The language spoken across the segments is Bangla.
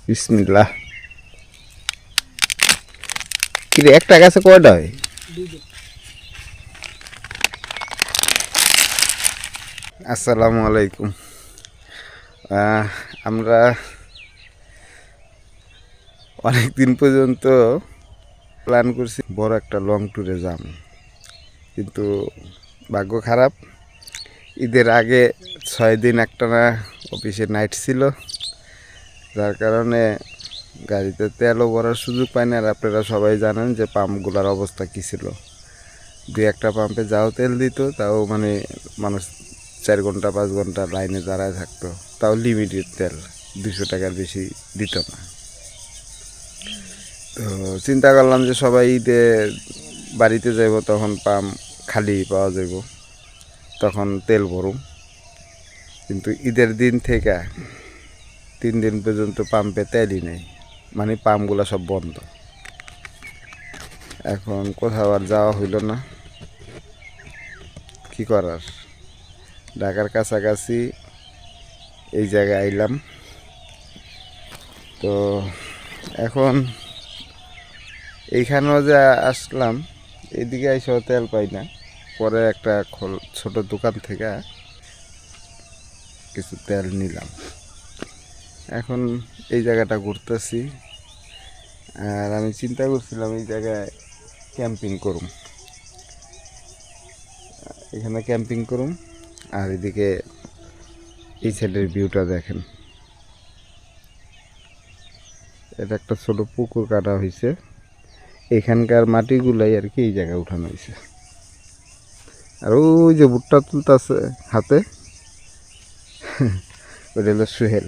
বিসমিল্লাহ। কি রে, একটা গাছে কয়টা হয়? আসসালামু আলাইকুম। আমরা অনেক দিন পর্যন্ত প্ল্যান করছি বড় একটা লং ট্যুরে যাব, কিন্তু ভাগ্য খারাপ। ঈদের আগে 6 দিন একটানা অফিসে নাইট ছিল, যার কারণে গাড়িতে তেলও ভরার সুযোগ পাই না। আর আপনারা সবাই জানেন যে পাম্পগুলোর অবস্থা কী ছিল। 2-1টা পাম্পে যাও তেল দিত, তাও মানে মানুষ 4 ঘন্টা 5 ঘন্টা লাইনে দাঁড়ায় থাকতো, তাও লিমিটেড তেল, 200 টাকার বেশি দিত না। তো চিন্তা করলাম যে সবাই ঈদে বাড়িতে যাইব, তখন পাম্প খালি পাওয়া যাইব, তখন তেল ভরুম। কিন্তু ঈদের দিন থেকে 3 দিন পর্যন্ত পাম্পে তেলই নেই, মানে পাম্পগুলো সব বন্ধ। এখন কোথাও আর যাওয়া হইল না, কি করার। ঢাকার কাছাকাছি এই জায়গায় আইলাম, তো এখন এইখানেও যে আসলাম, এদিকে এসেও তেল পাই না। পরে একটা ছোট দোকান থেকে কিছু তেল নিলাম। এখন এই জায়গাটা ঘুরতেছি, আর আমি চিন্তা করছিলাম এই জায়গায় ক্যাম্পিং করুম, এখানে ক্যাম্পিং করুম। আর এদিকে এই সাইডের ভিউটা দেখেন, এটা একটা ছোট পুকুর কাটা হয়েছে, এখানকার মাটিগুলাই আর কি এই জায়গায় উঠানো হয়েছে। আর ওই যে ভুট্টা তুলতেছে হাতে, ওটা হলো সুহেল।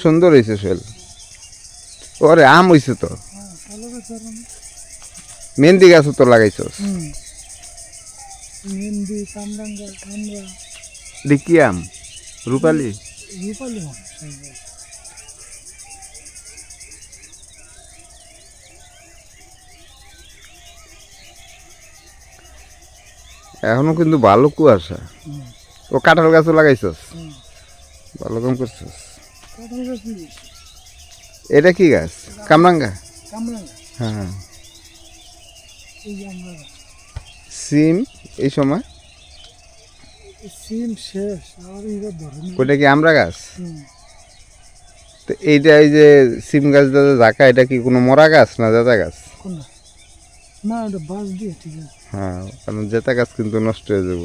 সুন্দর হয়েছে সোহেল। ওরে আম হয়েছে তো, মেহেন্দি গাছও তো লাগাইছস। কি আম? রূপালি? এখনো কিন্তু ভালো কুয়াশা। ও কাঁঠাল গাছও লাগাইছস, ভালো কাম করছস। এটা কি গাছ? কামরাঙ্গা? হ্যাঁ। সিম এই সময় ওটা কি আমরা গাছ? তো এইটা এই যে সিম গাছ দাদা জাকা, এটা কি কোনো মরা গাছ না জাতা গাছ? না, এটা বাঁশ দিয়ে, ঠিক আছে। হ্যাঁ, কারণ জেতা গাছ কিন্তু নষ্ট হয়ে যাব।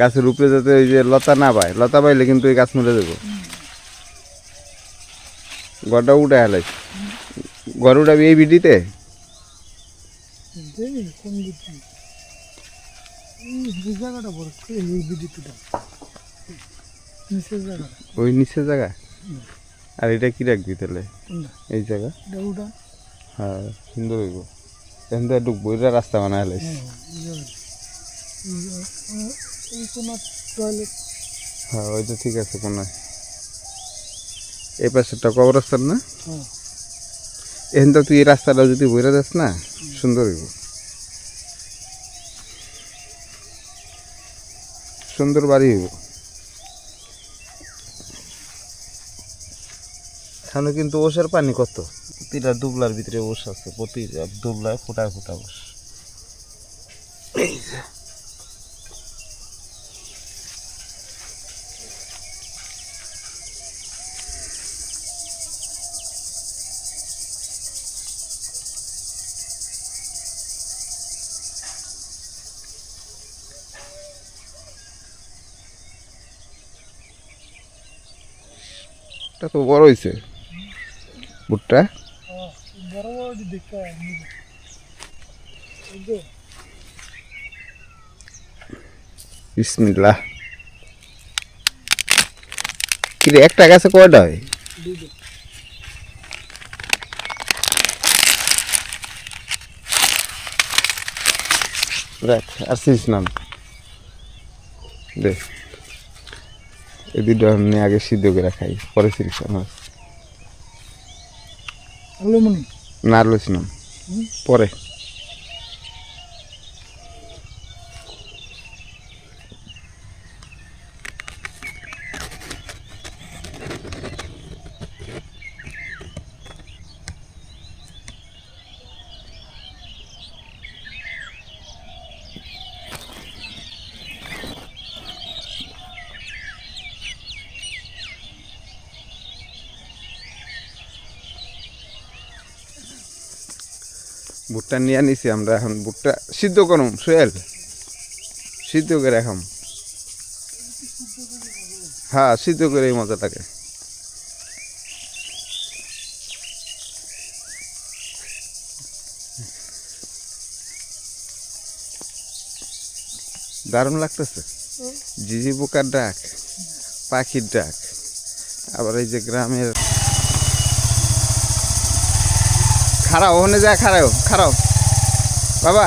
গাছের উপরে যাতে ওই যে লতা না পায়, লতা পাইলে কিন্তু এই গাছ মরে যাব। গড়টা উঠে হেলাই, গড় উঠাবি এই বিডিতে। ওই নিচের জায়গা। আর এটা কি রাখবি তাহলে? এই জায়গা। হ্যাঁ, সুন্দর হইব। এখান থেকে ঢুকবো, এটা রাস্তা বানায় হেলাইছে। হ্যাঁ, ওইটা ঠিক আছে। কোনায় এই পাশেরটা কবরস্থান না? এখান থেকে তুই এই রাস্তাটা যদি বইরা যাস না, সুন্দর হইব, সুন্দর বাড়ি হইব। এখানে কিন্তু ওষের পানি কত, প্রতিটা দুবলার ভিতরে ওষ আছে, প্রতি দুবলায় ফোটায় ফোটা ওষ। এটা তো বড় হয়েছে ভুট্টা। বিসমিল্লাহ। কি রে, একটা গাছে কয়টা হয়? দেখ আর ছিস নাম দেখ এই দুটো নিয়ে আগে সিদ্ধ করে খাই পরে ছিলিস মাছ আলুমনি না আর লইছি নাম পরে ভুট্টা নিয়ে নিছি আমরা এখন ভুট্টা সিদ্ধ করুম সোহেল সিদ্ধ করে খাম হ্যাঁ সিদ্ধ করেই মজা লাগে দারুণ লাগতেছে ঝিঝি পোকার ডাক পাখির ডাক আবার এই যে গ্রামের খাড়াও ওখানে যায় খাড়াও বাবা